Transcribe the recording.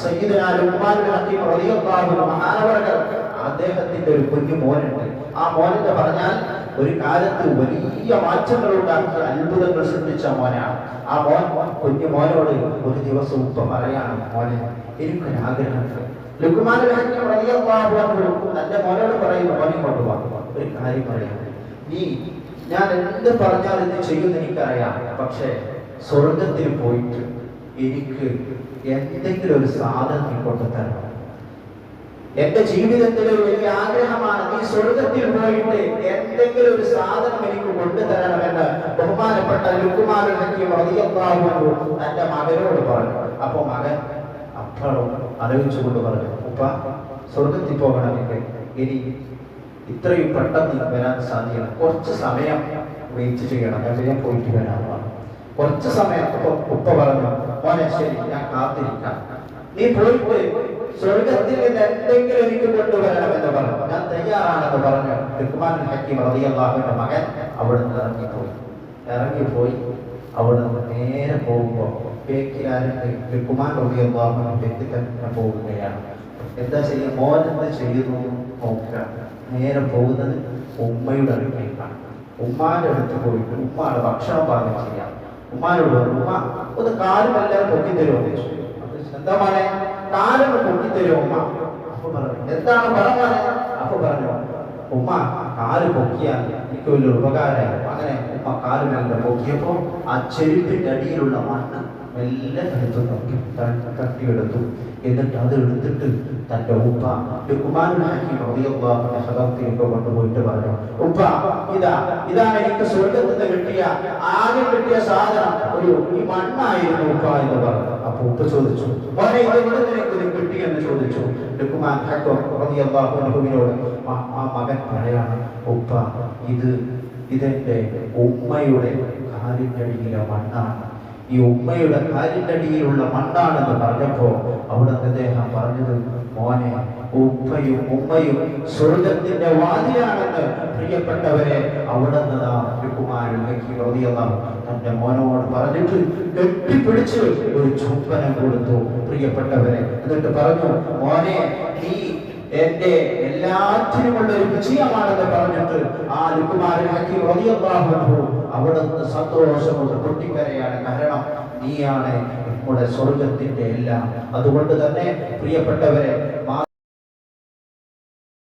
സയ്യിദുനാ ലുഖ്മാനുൽ ഹകീം റളിയല്ലാഹു അൻഹു മഹാനവറുകൾ അദ്ദേഹത്തിന്റെ ഒരു കുഞ്ഞു മോനുണ്ട്. ആ മോനെന്ന് പറഞ്ഞാൽ ഒരു കാലത്ത് വലിയ മാറ്റങ്ങൾ ഉണ്ടാക്കി അത്ഭുതങ്ങൾ സൃഷ്ടിച്ച മോനാണ്. ആ കുഞ്ഞു മോനോട് ഒരു ദിവസം ഉപ്പ പറയാണ്, മോനെ എനിക്കൊരാഗ്രഹമുണ്ട്. ലുഖ്മാനുൽ ഹകീം റളിയല്ലാഹു അൻഹു തന്റെ മോനോട് പറയുന്നു, മോനെ കൊണ്ടുപോകാം, ഒരു കാര്യം പറയാം, ഞാൻ എന്ത് പറഞ്ഞാൽ ഇത് ചെയ്യുമെന്ന് എനിക്കറിയാം, പക്ഷേ സ്വർഗത്തിൽ പോയിട്ട് എനിക്ക് എന്തെങ്കിലും ഒരു സാധനം നീ കൊണ്ടുതരണം. എന്റെ ജീവിതത്തിലെ ഒരു വലിയ ആഗ്രഹമാണ്, നീ സ്വർഗത്തിൽ പോയിട്ട് എന്തെങ്കിലും ഒരു സാധനം എനിക്ക് കൊണ്ടുതരണമെന്ന് ബഹുമാനപ്പെട്ട ലുഖ്മാനുൽ ഹകീം റളിയല്ലാഹു അൻഹു തന്റെ മകനോട് പറഞ്ഞു. അപ്പൊ മകൻ അപ്പോഴും ആലോചിച്ചുകൊണ്ട് പറഞ്ഞു, ഉപ്പ, സ്വർഗത്തിൽ പോകണമെങ്കിൽ ഇനി ഇത്രയും പെട്ടെന്ന് വരാൻ സാധ്യത, കുറച്ച് സമയം വെയിറ്റ് ചെയ്യണം, ഞാൻ വേഗം പോയിട്ട് വരാമെന്ന്. കുറച്ച് സമയം. അപ്പൊ ഉപ്പ പറഞ്ഞു, മോനെ ശരി, ഞാൻ കാത്തിരിക്കാം, നീ പോയിട്ട് സ്വർഗത്തിൽ നിന്ന് എന്തെങ്കിലും എനിക്ക് കൊണ്ടുവരണമെന്ന് പറഞ്ഞു. ഞാൻ തയ്യാറാണെന്ന് പറഞ്ഞു. ലുഖ്മാനുൽ ഹകീം റളിയല്ലാഹു അൻഹു മകൻ അവിടുന്ന് ഇറങ്ങിപ്പോയി. അവിടുന്ന് നേരെ പോകുമ്പോൾ ലുഖ്മാൻ റളിയല്ലാഹു അൻഹു വ്യക്തി തന്നെ പോവുകയാണ്. എന്താ ചെയ്യുക, മോൻ എന്ത് ചെയ്യുന്നു നോക്കുക. നേരെ പോകുന്നത് ഉമ്മയുടെ അടുത്തേക്കാണ്. ഉമ്മാന്റെ അടുത്ത് പോയിട്ട് ഉമ്മാടെ ഭക്ഷണം പാകം ചെയ്യാം. ഉമ്മാനോട് പറഞ്ഞു, ഉമ്മ ഒന്ന് കാലുമെല്ലാം പൊക്കിത്തരുമോ? എന്താ മോനെ, കാലൊന്ന് പൊക്കിത്തരുമോ ഉമ്മ? അപ്പൊ പറഞ്ഞു, എന്താണ് പറഞ്ഞത്? അപ്പൊ പറഞ്ഞു, ഉമ്മ കാല് പൊക്കിയാൽ എനിക്ക് വലിയ ഉപകാരമായി. അങ്ങനെ ഉമ്മ കാലുമെല്ലാം പൊക്കിയപ്പോ ആ ചെരുപ്പിന്റെ അടിയിലുള്ള മണ്ണ് മെല്ലെ തട്ടിയെടുത്തു. എന്നിട്ട് അത് എടുത്തിട്ട് തന്റെ ഉപ്പ ലുഖ്മാനുൽ ഹകീം റളിയല്ലാഹു അൻഹു ഹദറത്തിലേക്ക് കൊണ്ടുപോയിട്ട് പറഞ്ഞു, ഉപ്പ, ഇതാണ് എനിക്ക് സ്വർഗത്തിൽ നിന്ന് കിട്ടിയ ആദ്യം കിട്ടിയ സാധനം, ഈ മണ്ണായിരുന്നു ഉപ്പ എന്ന് പറഞ്ഞു. അപ്പൊ ഉപ്പ ചോദിച്ചു, മോനെ ഇത് എവിടെ നിനക്ക് കിട്ടിയെന്ന് ചോദിച്ചു. ലുഖ്മാൻ ഹകീം റളിയല്ലാഹു അൻഹുവിനോട് ആ മകൻ പറയാണ്, ഉപ്പ, ഇതെന്റെ ഉമ്മയുടെ കാലിന്റെ അടിയിലെ മണ്ണാണ്. ഈ ഉമ്മയുടെ കാലിന്റെ അടിയിലുള്ള മണ്ണാണെന്ന് പറഞ്ഞപ്പോ അവിടെ അദ്ദേഹം പറഞ്ഞത്, മോനെ, ഉപ്പയും ഉമ്മയും സ്വർഗത്തിന്റെ വാതിലാണെന്ന്. പ്രിയപ്പെട്ടവരെ, അവിടെ നിന്ന് ലുഖ്മാനുൽ ഹകീം റളിയല്ലാഹു അൻഹു തന്റെ മോനോട് പറഞ്ഞിട്ട് കെട്ടിപ്പിടിച്ച് ഒരു ചുംബനം കൊടുത്തു. പ്രിയപ്പെട്ടവരെ, എന്നിട്ട് പറഞ്ഞു, മോനെ, നീ എന്റെ എല്ലാത്തിനുമുള്ള ഒരു വിജയമാണെന്ന് പറഞ്ഞിട്ട് ആ ലുഖ്മാനുൽ ഹകീം റളിയല്ലാഹു അൻഹു അവിടുന്ന് സന്തോഷം കൊണ്ട് പൊട്ടിക്കരയാണ്. കാരണം നീയാണ് നമ്മുടെ സ്വർഗത്തിന്റെ എല്ലാം. അതുകൊണ്ട് തന്നെ പ്രിയപ്പെട്ടവരെ,